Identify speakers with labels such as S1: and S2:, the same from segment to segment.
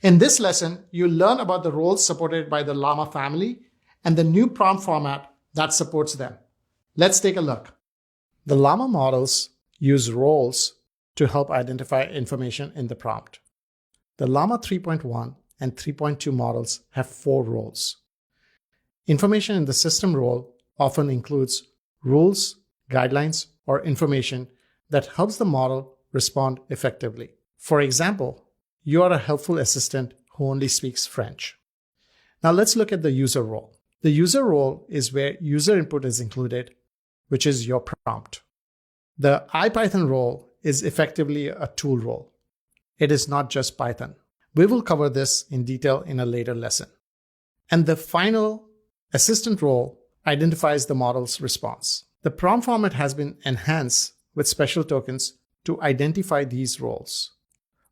S1: In this lesson, you'll learn about the roles supported by the Llama family and the new prompt format that supports them. Let's take a look. The Llama models use roles to help identify information in the prompt. The Llama 3.1 and 3.2 models have 4 roles. Information in the system role often includes rules, guidelines, or information that helps the model respond effectively. For example, you are a helpful assistant who only speaks French. Now let's look at the user role. The user role is where user input is included, which is your prompt. The IPython role is effectively a tool role. It is not just Python. We will cover this in detail in a later lesson. And the final assistant role identifies the model's response. The prompt format has been enhanced with special tokens to identify these roles.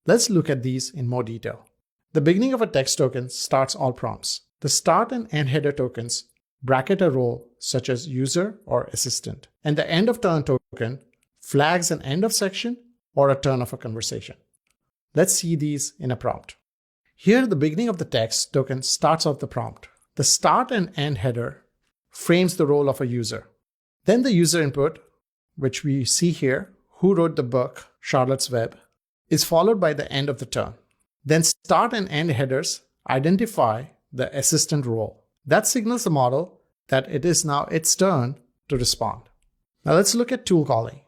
S1: Let's look at these in more detail. The beginning of a text token starts all prompts. The start and end header tokens bracket a role such as user or assistant. And the end of turn token flags an end of section or a turn of a conversation. Let's see these in a prompt. Here, the beginning of the text token starts off the prompt. The start and end header frames the role of a user. Then the user input, which we see here, who wrote the book, Charlotte's Web, is followed by the end of the turn. Then start and end headers identify the assistant role. That signals the model that it is now its turn to respond. Now let's look at tool calling.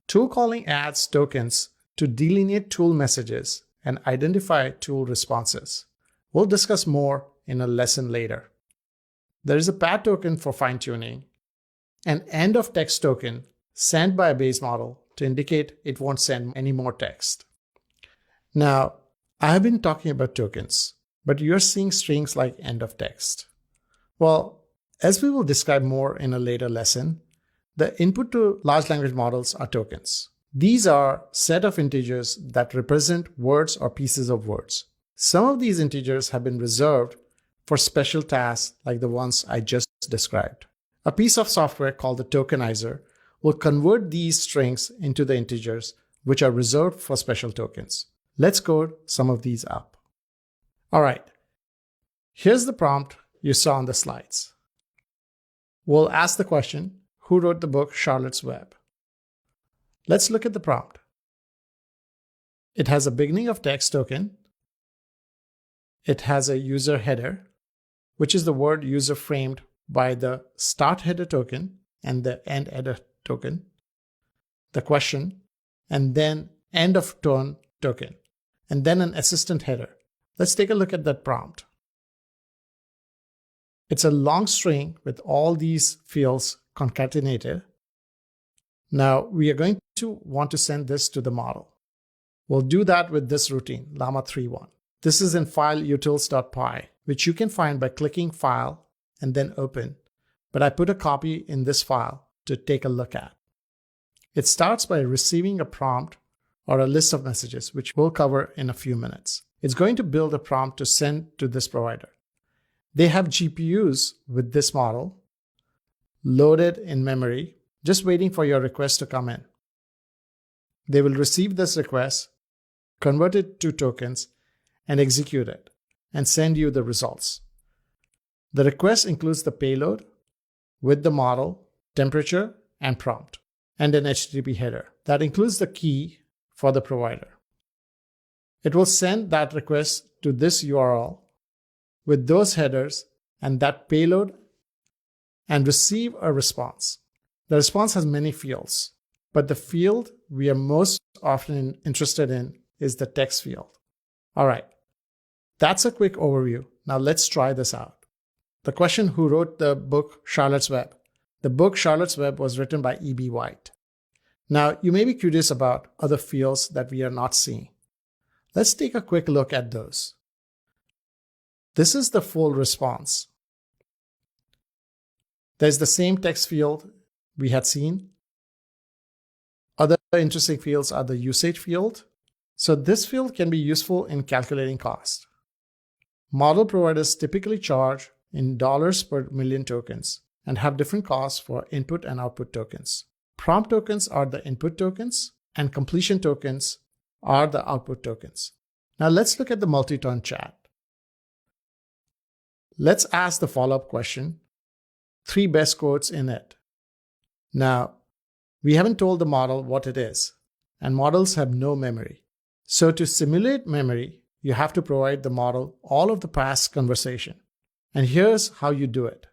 S1: Tool calling adds tokens to delineate tool messages and identify tool responses. We'll discuss more in a lesson later. There is a pad token for fine-tuning, an end of text token sent by a base model to indicate it won't send any more text. Now, I have been talking about tokens, but you're seeing strings like end of text. Well, as we will describe more in a later lesson, the input to large language models are tokens. These are a set of integers that represent words or pieces of words. Some of these integers have been reserved for special tasks like the ones I just described. A piece of software called the tokenizer will convert these strings into the integers which are reserved for special tokens. Let's code some of these up. All right, here's the prompt you saw on the slides. We'll ask the question, who wrote the book Charlotte's Web? Let's look at the prompt. It has a beginning of text token. It has a user header, which is the word user framed by the start header token and the end header token, the question, and then end of turn token, and then an assistant header. Let's take a look at that prompt. It's a long string with all these fields concatenated. Now we are going to want to send this to the model. We'll do that with this routine, Llama 3.1. This is in file utils.py, which you can find by clicking File and then Open, but I put a copy in this file to take a look at. It starts by receiving a prompt or a list of messages, which we'll cover in a few minutes. It's going to build a prompt to send to this provider. They have GPUs with this model loaded in memory, just waiting for your request to come in. They will receive this request, convert it to tokens, and execute it, and send you the results. The request includes the payload with the model, temperature, and prompt, and an HTTP header. That includes the key for the provider. It will send that request to this URL with those headers and that payload and receive a response. The response has many fields, but the field we are most often interested in is the text field. All right, that's a quick overview. Now let's try this out. The question, who wrote the book Charlotte's Web? The book Charlotte's Web was written by E.B. White. Now, you may be curious about other fields that we are not seeing. Let's take a quick look at those. This is the full response. There's the same text field we had seen. Other interesting fields are the usage field. So this field can be useful in calculating cost. Model providers typically charge in dollars per million tokens and have different costs for input and output tokens. Prompt tokens are the input tokens, and completion tokens are the output tokens. Now let's look at the multi-turn chat. Let's ask the follow-up question, 3 best quotes in it. Now, we haven't told the model what it is, and models have no memory. So to simulate memory, you have to provide the model all of the past conversation. And here's how you do it.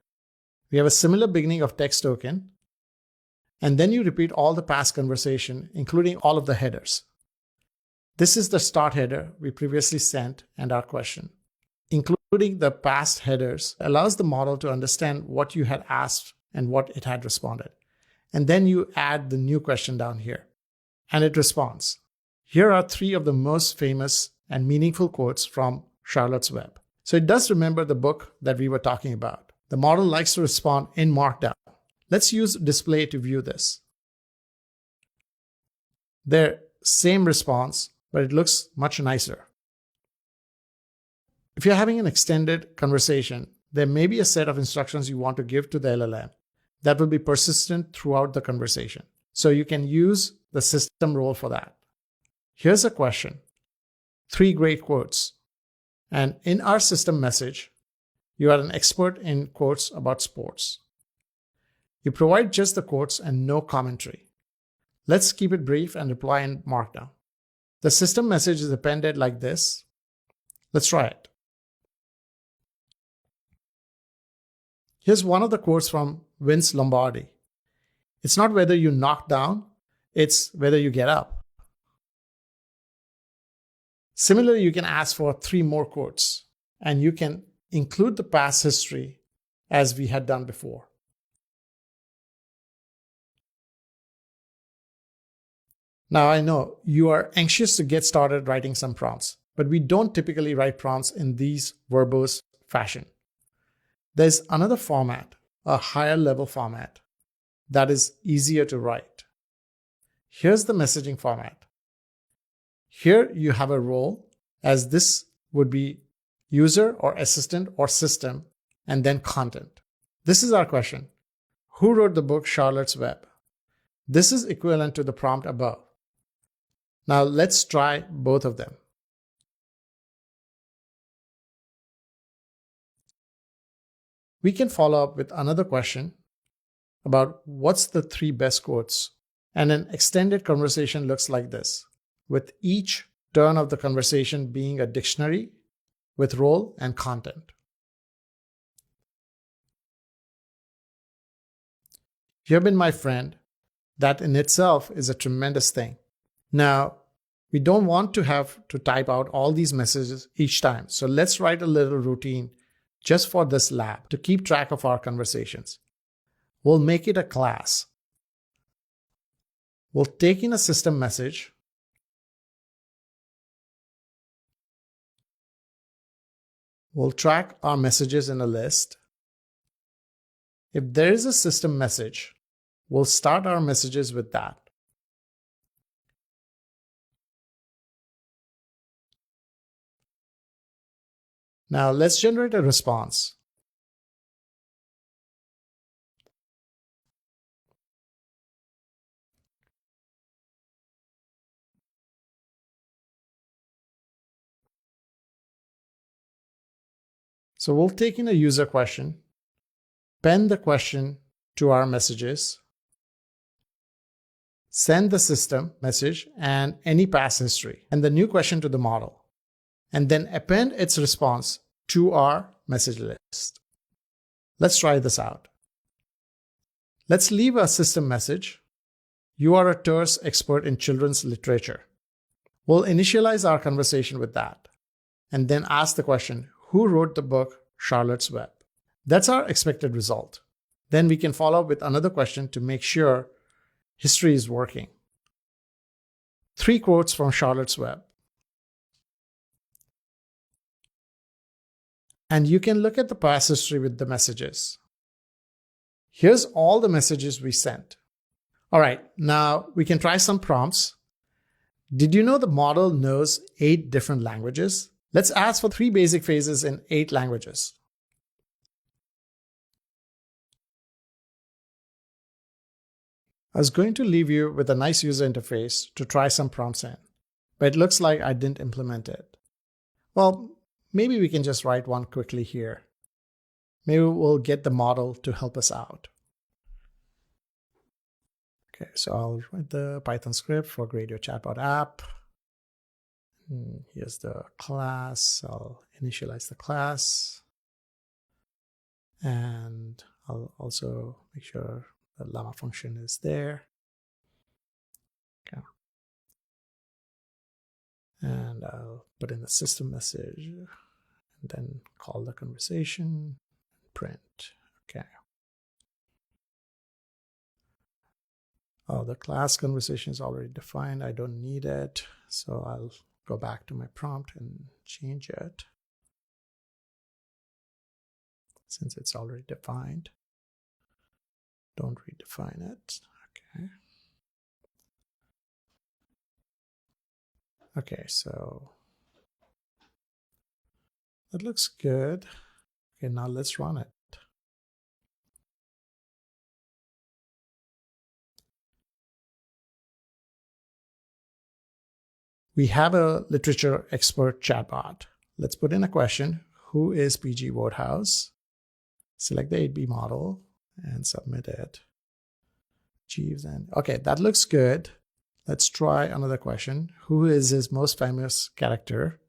S1: We have a similar beginning of text token, and then you repeat all the past conversation, including all of the headers. This is the start header we previously sent and our question. Including the past headers allows the model to understand what you had asked and what it had responded. And then you add the new question down here, and it responds. Here are 3 of the most famous and meaningful quotes from Charlotte's Web. So it does remember the book that we were talking about. The model likes to respond in Markdown. Let's use display to view this. There, same response, but it looks much nicer. If you're having an extended conversation, there may be a set of instructions you want to give to the LLM that will be persistent throughout the conversation. So you can use the system role for that. Here's a question, 3 great quotes. And in our system message, you are an expert in quotes about sports. You provide just the quotes and no commentary. Let's keep it brief and reply in Markdown. The system message is appended like this. Let's try it. Here's one of the quotes from Vince Lombardi. It's not whether you knock down, it's whether you get up. Similarly, you can ask for 3 more quotes, and you can include the past history as we had done before. Now I know you are anxious to get started writing some prompts, but we don't typically write prompts in these verbose fashion. There's another format, a higher level format, that is easier to write. Here's the messaging format. Here you have a role, as this would be user or assistant or system, and then content. This is our question. Who wrote the book Charlotte's Web? This is equivalent to the prompt above. Now let's try both of them. We can follow up with another question about what's the 3 best quotes. And an extended conversation looks like this, with each turn of the conversation being a dictionary with role and content. You've been my friend. That in itself is a tremendous thing. Now, we don't want to have to type out all these messages each time. So let's write a little routine just for this lab to keep track of our conversations. We'll make it a class. We'll take in a system message. We'll track our messages in a list. If there is a system message, we'll start our messages with that. Now let's generate a response. So we'll take in a user question, append the question to our messages, send the system message and any past history, and the new question to the model, and then append its response to our message list. Let's try this out. Let's leave a system message. You are a terse expert in children's literature. We'll initialize our conversation with that, and then ask the question, who wrote the book Charlotte's Web? That's our expected result. Then we can follow up with another question to make sure history is working. 3 quotes from Charlotte's Web. And you can look at the past history with the messages. Here's all the messages we sent. All right, now we can try some prompts. Did you know the model knows 8 different languages? Let's ask for 3 basic phrases in 8 languages. I was going to leave you with a nice user interface to try some prompts in, but it looks like I didn't implement it. Well, maybe we can just write one quickly here. Maybe we'll get the model to help us out. Okay, so I'll write the Python script for Grade Your Chatbot app. Here's the class. I'll initialize the class. And I'll also make sure the Llama function is there. Okay. And I'll put in the system message and then call the conversation, print. Okay. Oh, the class conversation is already defined. I don't need it. So I'll go back to my prompt and change it since it's already defined. Don't redefine it. Okay. Okay, so that looks good. Okay, now let's run it. We have a literature expert chatbot. Let's put in a question. Who is P.G. Wodehouse? Select the 8B model and submit it. Jeeves and okay, that looks good. Let's try another question. Who is his most famous character?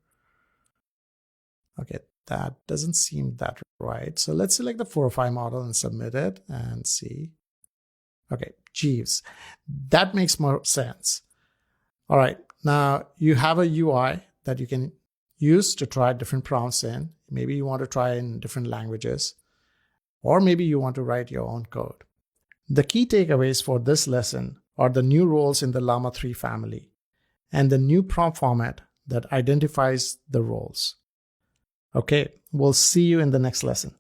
S1: Okay, that doesn't seem that right. So let's select the 4 or 5 model and submit it and see. Okay, Jeeves. That makes more sense. All right, now you have a UI that you can use to try different prompts in. Maybe you want to try in different languages, or maybe you want to write your own code. The key takeaways for this lesson are the new roles in the Llama 3 family and the new prompt format that identifies the roles. Okay, we'll see you in the next lesson.